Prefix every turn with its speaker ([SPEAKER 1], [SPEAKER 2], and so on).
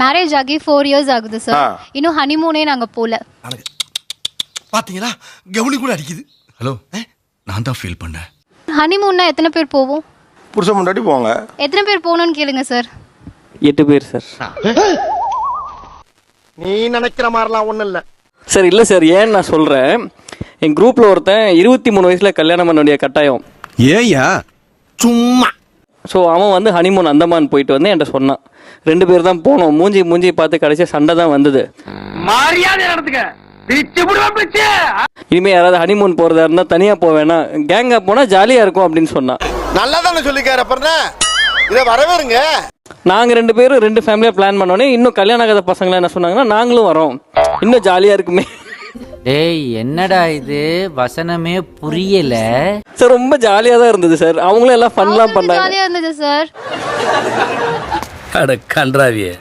[SPEAKER 1] Marriage ஆகி 4 years ஆகுது sir. இன்னும் ஹனிமூனே நாங்க போல.
[SPEAKER 2] பாத்தீங்களா, கவுனி கூட அடிக்குது.
[SPEAKER 3] ஹலோ, நான் தான் ஃபீல் பண்ணேன்.
[SPEAKER 1] ஹனிமூன்னா எத்தனை பேர் போவோம்?
[SPEAKER 4] புருஷன் முன்னாடி போவாங்க.
[SPEAKER 1] எத்தனை பேர் போகணும்னு கேளுங்க சார்.
[SPEAKER 5] 8 பேர் சார்.
[SPEAKER 2] நீ நினைக்கிற மாதிரிலாம் ஒண்ணும் இல்ல
[SPEAKER 5] சார். இல்லை சார், ஏன்னு நான் சொல்கிறேன். என் குரூப்பில் ஒருத்தன் 23 வயசில் கல்யாணம் பண்ண வேண்டிய கட்டாயம்.
[SPEAKER 3] ஏயா?
[SPEAKER 2] சும்மா.
[SPEAKER 5] ஸோ அவன் வந்து ஹனிமூன் அந்தமான் போயிட்டு வந்து என்கிட்ட சொன்னான். 2 பேர் தான் போனோம். மூஞ்சி பார்த்து கடைசியாக சண்டை தான் வந்தது. இனிமே யாராவது ஹனிமூன் போகிறதா இருந்தால் தனியாக போவேனா, கேங்காக போனால் ஜாலியாக இருக்கும் அப்படின்னு சொன்னான்.
[SPEAKER 2] நல்லா தானே சொல்லிக்காரு. அப்புறம் இதை வரவேறுங்க.
[SPEAKER 5] நாங்கள் 2 பேரும் 2 ஃபேமிலியாக பிளான் பண்ணோன்னே இன்னும் கல்யாணம் ஆகாத பசங்களாம் என்ன சொன்னாங்கன்னா, நாங்களும் வரோம், இன்னும் ஜாலியாக இருக்குமே.
[SPEAKER 6] டேய் என்னடா இது, வசனமே புரியல
[SPEAKER 5] சார். ரொம்ப ஜாலியாக தான் இருந்தது சார். அவங்களும் எல்லாம் ஃபன்லாம் பண்ணாங்க.
[SPEAKER 1] ஜாலியா இருந்தது சார்.
[SPEAKER 7] அட கன்றாவியே.